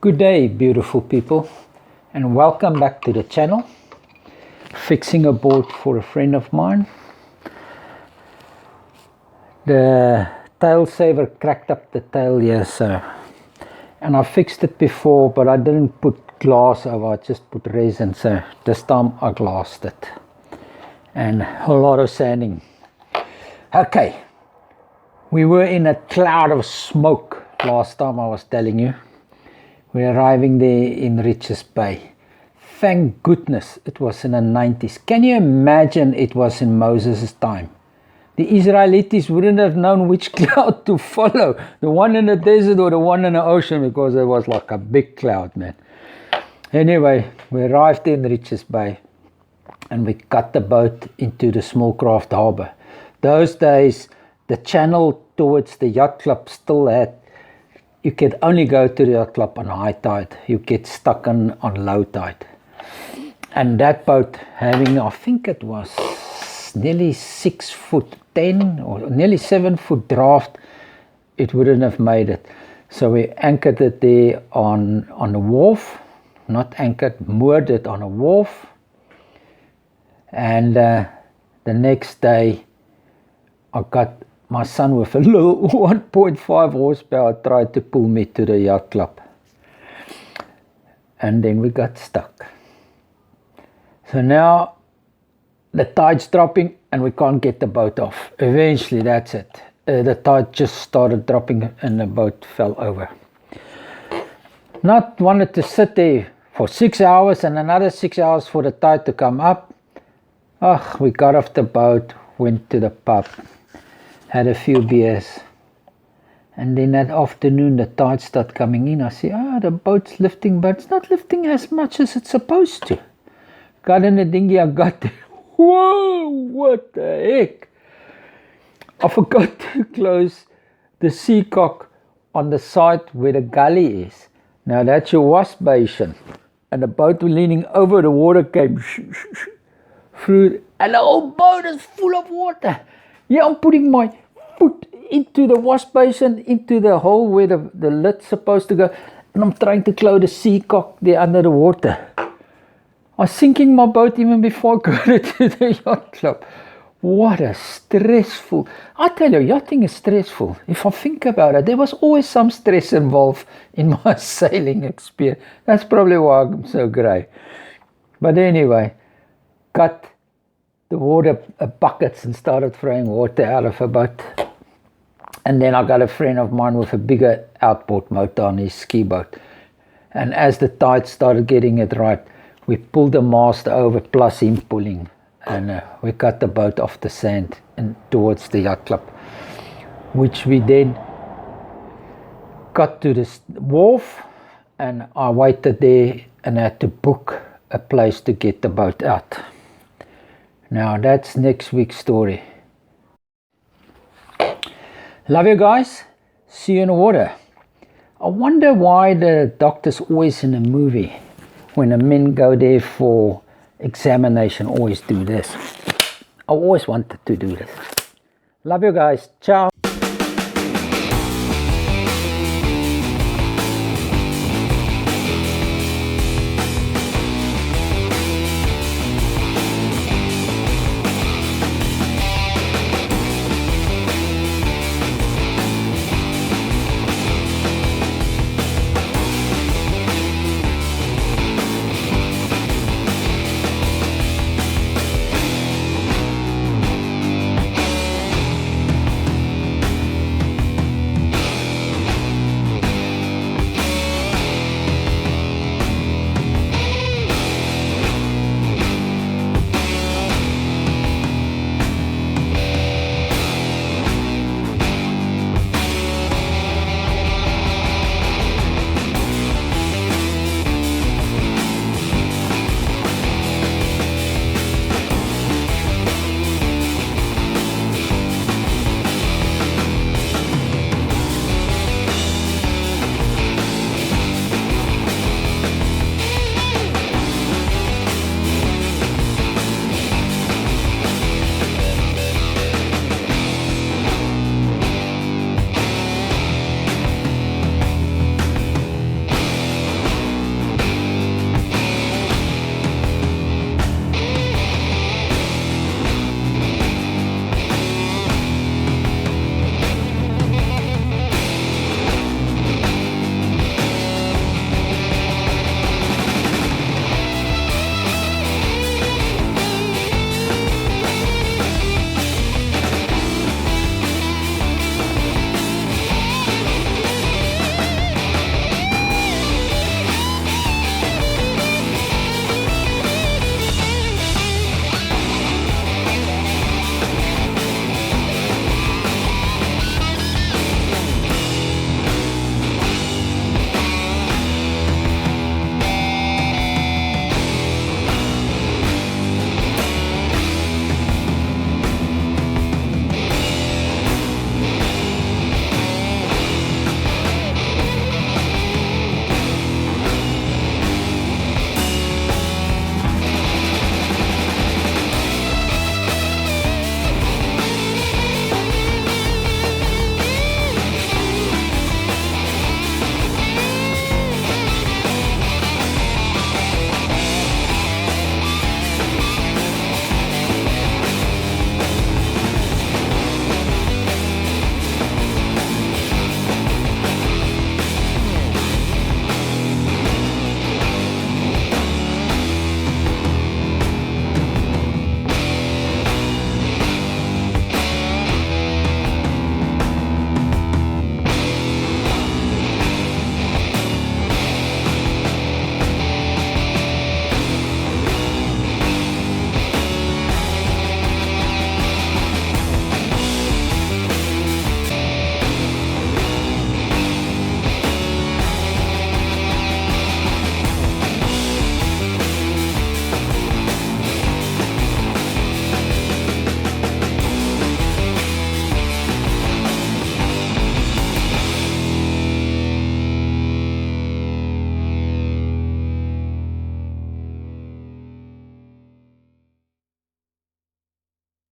Good day, beautiful people, and welcome back to the channel. Fixing a boat for a friend of mine. The tail saver cracked up the tail here, and I fixed it before, but I didn't put glass over, I just put resin, so this time I glassed it. And a lot of sanding. Okay, we were in a cloud of smoke last time I was telling you. We're arriving there in Richards Bay. Thank goodness it was in the 90s. Can you imagine it was in Moses' time? The Israelites wouldn't have known which cloud to follow. The one in the desert or the one in the ocean, because it was like a big cloud, man. Anyway, we arrived in Richards Bay and we cut the boat into the small craft harbour. Those days, the channel towards the yacht club still had, you could only go to the yacht club on high tide. You get stuck on low tide. And that boat having, I think it was nearly 6'10" or nearly 7 foot draft, it wouldn't have made it. So we anchored it there on the wharf, not anchored, moored it on a wharf. And the next day I got my son with a little 1.5 horsepower tried to pull me to the yacht club. And then we got stuck. So now the tide's dropping and we can't get the boat off. Eventually, that's it. The tide just started dropping and the boat fell over. Not wanted to sit there for 6 hours and another 6 hours for the tide to come up. We got off the boat, went to the pub, had a few beers, and then that afternoon the tide started coming in. I said, the boat's lifting, but it's not lifting as much as it's supposed to. Got in the dinghy, I got there. Whoa, what the heck? I forgot to close the seacock on the side where the galley is. Now that's your wash basin. And the boat was leaning over, the water came through, and the whole boat is full of water. Yeah, I'm putting my foot into the wash basin, into the hole where the lid's supposed to go, and I'm trying to close the seacock there under the water. I was sinking my boat even before I got it to the yacht club. What a stressful... I tell you, yachting is stressful. If I think about it, there was always some stress involved in my sailing experience. That's probably why I'm so grey. But anyway, got the water buckets and started throwing water out of a boat. And then I got a friend of mine with a bigger outboard motor on his ski boat. And as the tide started getting it right, we pulled the mast over plus him pulling. And we got the boat off the sand and towards the yacht club, which we then got to the wharf, and I waited there and had to book a place to get the boat out. Now that's next week's story. Love you guys. See you in the water. I wonder why the doctor's always in a movie. When the men go there for examination, always do this. I always wanted to do this. Love you guys. Ciao.